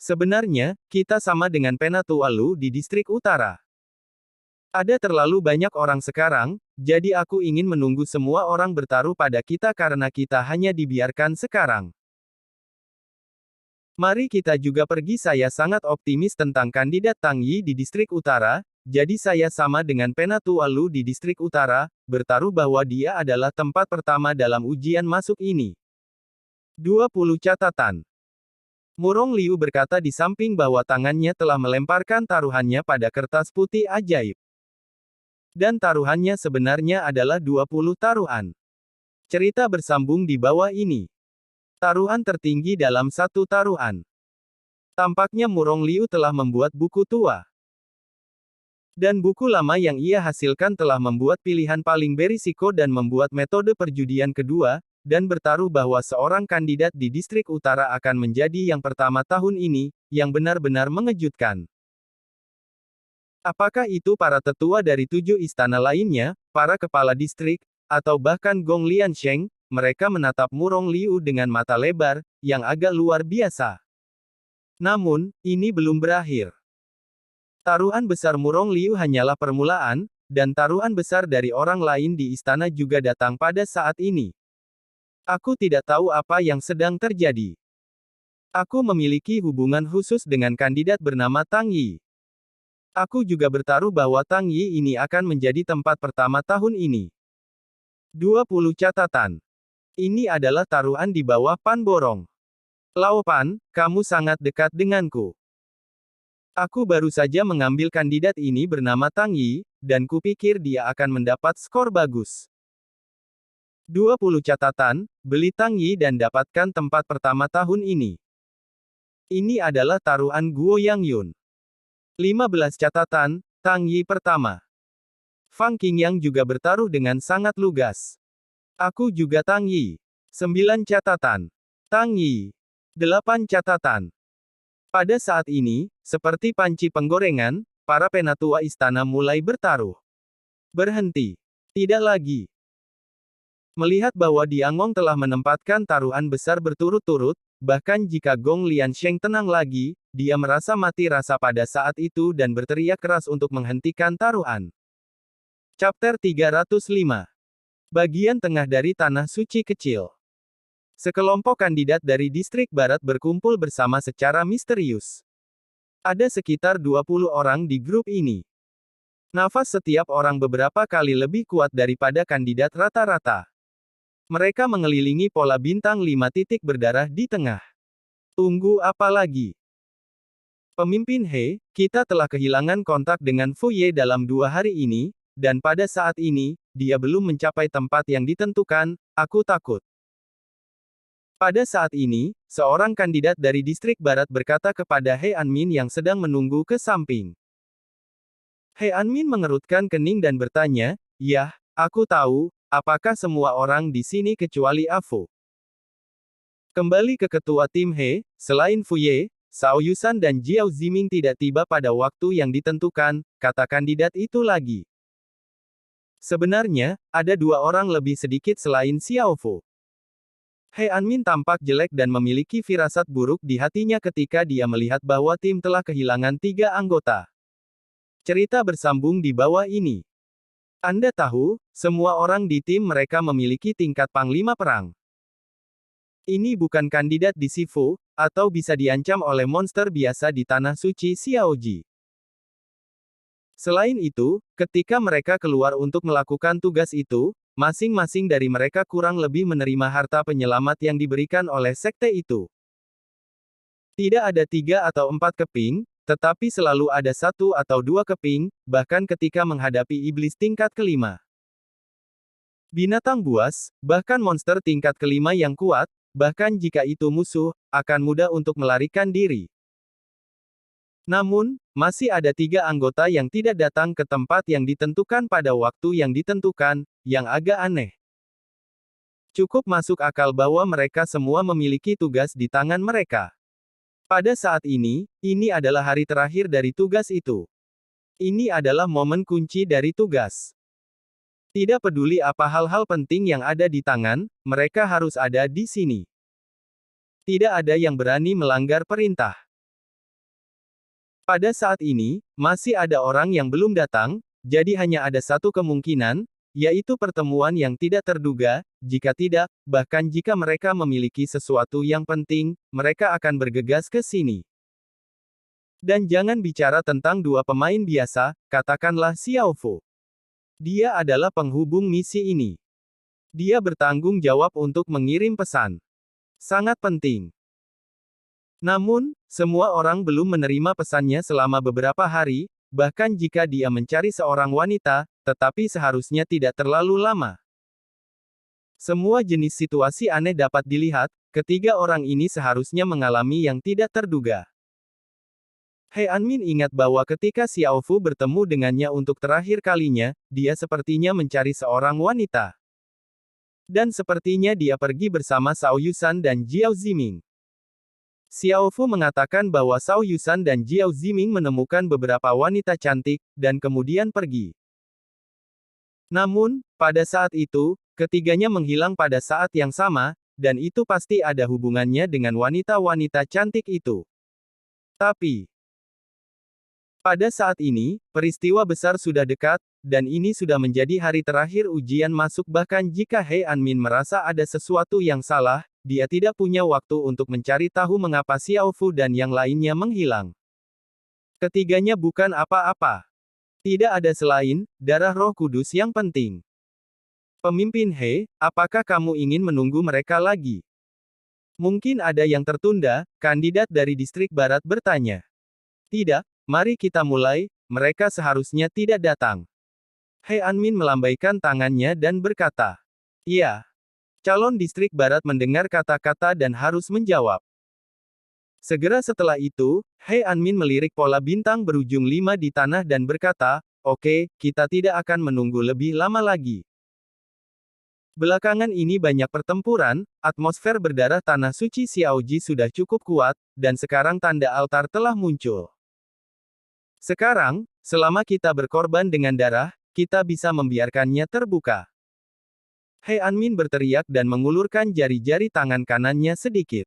Sebenarnya, kita sama dengan Penatua Lu di distrik utara. Ada terlalu banyak orang sekarang, jadi aku ingin menunggu semua orang bertaruh pada kita karena kita hanya dibiarkan sekarang. Mari kita juga pergi. Saya sangat optimis tentang kandidat Tang Yi di distrik utara, jadi saya sama dengan Penatua Lu di distrik utara, bertaruh bahwa dia adalah tempat pertama dalam ujian masuk ini. 20 catatan. Murong Liu berkata di samping bahwa tangannya telah melemparkan taruhannya pada kertas putih ajaib. Dan taruhannya sebenarnya adalah 20 taruhan. Cerita bersambung di bawah ini. Taruhan tertinggi dalam satu taruhan. Tampaknya Murong Liu telah membuat buku tua. Dan buku lama yang ia hasilkan telah membuat pilihan paling berisiko dan membuat metode perjudian kedua, dan bertaruh bahwa seorang kandidat di distrik utara akan menjadi yang pertama tahun ini, yang benar-benar mengejutkan. Apakah itu para tetua dari 7 istana lainnya, para kepala distrik, atau bahkan Gong Liansheng, mereka menatap Murong Liu dengan mata lebar, yang agak luar biasa. Namun, ini belum berakhir. Taruhan besar Murong Liu hanyalah permulaan, dan taruhan besar dari orang lain di istana juga datang pada saat ini. Aku tidak tahu apa yang sedang terjadi. Aku memiliki hubungan khusus dengan kandidat bernama Tang Yi. Aku juga bertaruh bahwa Tang Yi ini akan menjadi tempat pertama tahun ini. 20 catatan. Ini adalah taruhan di bawah Pan Borong. Lao Pan, kamu sangat dekat denganku. Aku baru saja mengambil kandidat ini bernama Tang Yi, dan kupikir dia akan mendapat skor bagus. 20 catatan, beli Tang Yi dan dapatkan tempat pertama tahun ini. Ini adalah taruhan Guo Yang Yun. 15 catatan, Tang Yi pertama. Fang Qingyang juga bertaruh dengan sangat lugas. Aku juga Tang Yi. 9 catatan. Tang Yi. 8 catatan. Pada saat ini, seperti panci penggorengan, para penatua istana mulai bertaruh. Berhenti. Tidak lagi. Melihat bahwa Diangong telah menempatkan taruhan besar berturut-turut, bahkan jika Gong Liansheng tenang lagi, dia merasa mati rasa pada saat itu dan berteriak keras untuk menghentikan taruhan. Chapter 305. Bagian tengah dari Tanah Suci Kecil. Sekelompok kandidat dari distrik barat berkumpul bersama secara misterius. Ada sekitar 20 orang di grup ini. Nafas setiap orang beberapa kali lebih kuat daripada kandidat rata-rata. Mereka mengelilingi pola bintang 5 titik berdarah di tengah. Tunggu apa lagi? Pemimpin He, kita telah kehilangan kontak dengan Fu Ye dalam 2 hari ini, dan pada saat ini, dia belum mencapai tempat yang ditentukan, aku takut. Pada saat ini, seorang kandidat dari distrik barat berkata kepada He Anmin yang sedang menunggu ke samping. He Anmin mengerutkan kening dan bertanya, "Yah, aku tahu, apakah semua orang di sini kecuali Afu?" Kembali ke ketua tim He, selain Fu Ye, Cao Yusan dan Jiao Ziming tidak tiba pada waktu yang ditentukan, kata kandidat itu lagi. Sebenarnya, ada 2 orang lebih sedikit selain Xiao Fu. He Anmin tampak jelek dan memiliki firasat buruk di hatinya ketika dia melihat bahwa tim telah kehilangan 3 anggota. Cerita bersambung di bawah ini. Anda tahu, semua orang di tim mereka memiliki tingkat panglima perang. Ini bukan kandidat di Sifu, atau bisa diancam oleh monster biasa di Tanah Suci Xiaoji. Selain itu, ketika mereka keluar untuk melakukan tugas itu, masing-masing dari mereka kurang lebih menerima harta penyelamat yang diberikan oleh sekte itu. Tidak ada 3 atau 4 keping, tetapi selalu ada 1 atau 2 keping, bahkan ketika menghadapi iblis tingkat kelima. Binatang buas, bahkan monster tingkat kelima yang kuat, bahkan jika itu musuh, akan mudah untuk melarikan diri. Namun, masih ada 3 anggota yang tidak datang ke tempat yang ditentukan pada waktu yang ditentukan, yang agak aneh. Cukup masuk akal bahwa mereka semua memiliki tugas di tangan mereka. Pada saat ini adalah hari terakhir dari tugas itu. Ini adalah momen kunci dari tugas. Tidak peduli apa hal-hal penting yang ada di tangan, mereka harus ada di sini. Tidak ada yang berani melanggar perintah. Pada saat ini, masih ada orang yang belum datang, jadi hanya ada satu kemungkinan, yaitu pertemuan yang tidak terduga. Jika tidak, bahkan jika mereka memiliki sesuatu yang penting, mereka akan bergegas ke sini. Dan jangan bicara tentang 2 pemain biasa, katakanlah Xiaofu. Dia adalah penghubung misi ini. Dia bertanggung jawab untuk mengirim pesan. Sangat penting. Namun, semua orang belum menerima pesannya selama beberapa hari, bahkan jika dia mencari seorang wanita, tetapi seharusnya tidak terlalu lama. Semua jenis situasi aneh dapat dilihat, ketiga orang ini seharusnya mengalami yang tidak terduga. He Anmin ingat bahwa ketika Xiaofu bertemu dengannya untuk terakhir kalinya, dia sepertinya mencari seorang wanita. Dan sepertinya dia pergi bersama Zhao Yusan dan Jiao Ziming. Xiaofu mengatakan bahwa Zhao Yusan dan Jiao Ziming menemukan beberapa wanita cantik, dan kemudian pergi. Namun, pada saat itu, ketiganya menghilang pada saat yang sama, dan itu pasti ada hubungannya dengan wanita-wanita cantik itu. Tapi, pada saat ini, peristiwa besar sudah dekat, dan ini sudah menjadi hari terakhir ujian masuk bahkan jika He Anmin merasa ada sesuatu yang salah, dia tidak punya waktu untuk mencari tahu mengapa Xiaofu dan yang lainnya menghilang. Ketiganya bukan apa-apa. Tidak ada selain darah Roh Kudus yang penting. Pemimpin He, apakah kamu ingin menunggu mereka lagi? Mungkin ada yang tertunda, kandidat dari distrik barat bertanya. Tidak, mari kita mulai, mereka seharusnya tidak datang. He Anmin melambaikan tangannya dan berkata. Iya. Calon distrik barat mendengar kata-kata dan harus menjawab. Segera setelah itu, He Anmin melirik pola bintang berujung 5 di tanah dan berkata, oke, kita tidak akan menunggu lebih lama lagi. Belakangan ini banyak pertempuran, atmosfer berdarah Tanah Suci Xiaoji sudah cukup kuat, dan sekarang tanda altar telah muncul. Sekarang, selama kita berkorban dengan darah, kita bisa membiarkannya terbuka. He Anmin berteriak dan mengulurkan jari-jari tangan kanannya sedikit.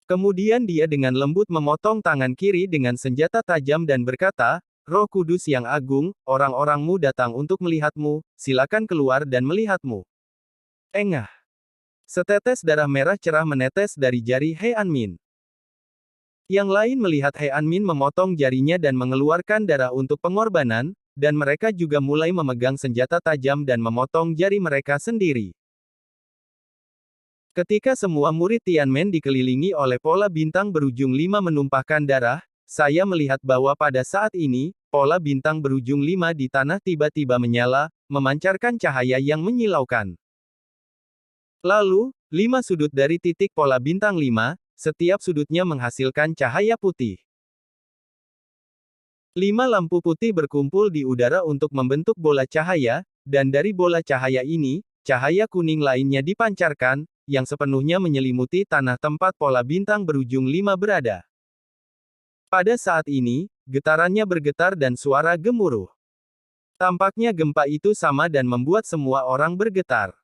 Kemudian dia dengan lembut memotong tangan kiri dengan senjata tajam dan berkata, Roh Kudus yang agung, orang-orangmu datang untuk melihatmu, silakan keluar dan melihatmu. Engah. Setetes darah merah cerah menetes dari jari He Anmin. Yang lain melihat He Anmin memotong jarinya dan mengeluarkan darah untuk pengorbanan, dan mereka juga mulai memegang senjata tajam dan memotong jari mereka sendiri. Ketika semua murid Tianmen dikelilingi oleh pola bintang berujung 5 menumpahkan darah, saya melihat bahwa pada saat ini, pola bintang berujung 5 di tanah tiba-tiba menyala, memancarkan cahaya yang menyilaukan. Lalu, 5 sudut dari titik pola bintang 5, setiap sudutnya menghasilkan cahaya putih. 5 lampu putih berkumpul di udara untuk membentuk bola cahaya, dan dari bola cahaya ini, cahaya kuning lainnya dipancarkan, yang sepenuhnya menyelimuti tanah tempat pola bintang berujung 5 berada. Pada saat ini, getarannya bergetar dan suara gemuruh. Tampaknya gempa itu sama dan membuat semua orang bergetar.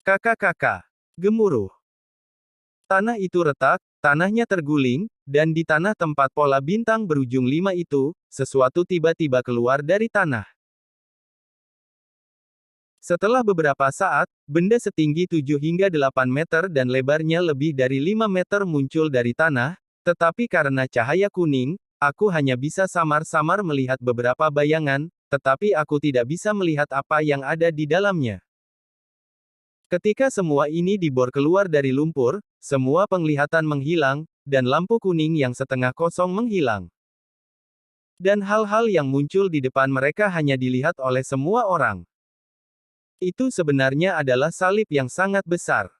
Kakak-kakak. Gemuruh. Tanah itu retak, tanahnya terguling, dan di tanah tempat pola bintang berujung 5 itu, sesuatu tiba-tiba keluar dari tanah. Setelah beberapa saat, benda setinggi 7 hingga 8 meter dan lebarnya lebih dari 5 meter muncul dari tanah, tetapi karena cahaya kuning, aku hanya bisa samar-samar melihat beberapa bayangan, tetapi aku tidak bisa melihat apa yang ada di dalamnya. Ketika semua ini dibor keluar dari lumpur, semua penglihatan menghilang, dan lampu kuning yang setengah kosong menghilang. Dan hal-hal yang muncul di depan mereka hanya dilihat oleh semua orang. Itu sebenarnya adalah salib yang sangat besar.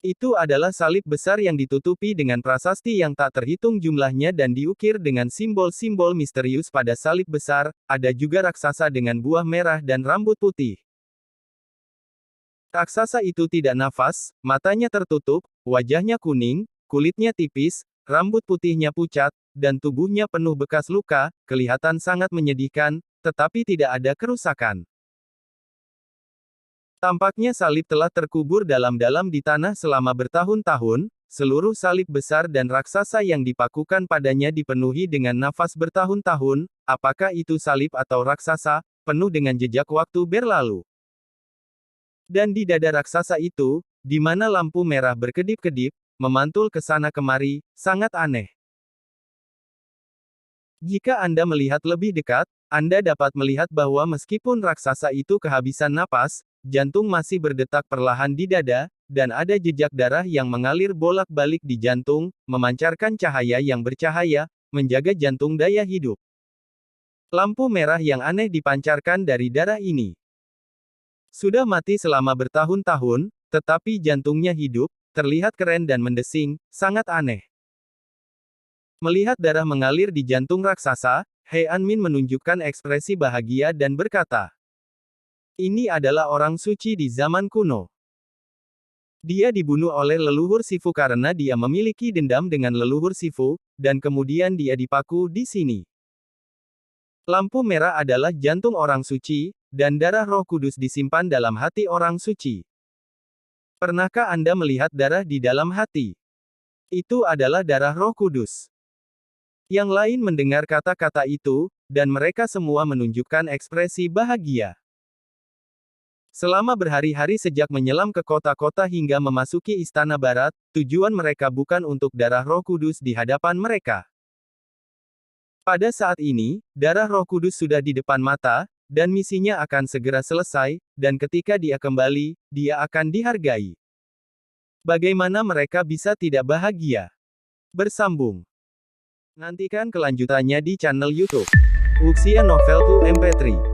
Itu adalah salib besar yang ditutupi dengan prasasti yang tak terhitung jumlahnya dan diukir dengan simbol-simbol misterius pada salib besar. Ada juga raksasa dengan buah merah dan rambut putih. Raksasa itu tidak nafas, matanya tertutup, wajahnya kuning, kulitnya tipis, rambut putihnya pucat, dan tubuhnya penuh bekas luka, kelihatan sangat menyedihkan, tetapi tidak ada kerusakan. Tampaknya salib telah terkubur dalam-dalam di tanah selama bertahun-tahun, seluruh salib besar dan raksasa yang dipakukan padanya dipenuhi dengan nafas bertahun-tahun, apakah itu salib atau raksasa, penuh dengan jejak waktu berlalu. Dan di dada raksasa itu, di mana lampu merah berkedip-kedip, memantul ke sana kemari, sangat aneh. Jika Anda melihat lebih dekat, Anda dapat melihat bahwa meskipun raksasa itu kehabisan napas, jantung masih berdetak perlahan di dada, dan ada jejak darah yang mengalir bolak-balik di jantung, memancarkan cahaya yang bercahaya, menjaga jantung daya hidup. Lampu merah yang aneh dipancarkan dari darah ini. Sudah mati selama bertahun-tahun, tetapi jantungnya hidup, terlihat keren dan mendesing, sangat aneh. Melihat darah mengalir di jantung raksasa, He Anmin menunjukkan ekspresi bahagia dan berkata, "Ini adalah orang suci di zaman kuno. Dia dibunuh oleh leluhur Sifu karena dia memiliki dendam dengan leluhur Sifu, dan kemudian dia dipaku di sini." Lampu merah adalah jantung orang suci, dan darah Roh Kudus disimpan dalam hati orang suci. Pernahkah Anda melihat darah di dalam hati? Itu adalah darah Roh Kudus. Yang lain mendengar kata-kata itu, dan mereka semua menunjukkan ekspresi bahagia. Selama berhari-hari sejak menyelam ke kota-kota hingga memasuki Istana Barat, tujuan mereka bukan untuk darah Roh Kudus di hadapan mereka. Pada saat ini, darah Roh Kudus sudah di depan mata, dan misinya akan segera selesai, dan ketika dia kembali, dia akan dihargai. Bagaimana mereka bisa tidak bahagia? Bersambung. Nantikan kelanjutannya di channel YouTube Wuxia Novel 2 MP3.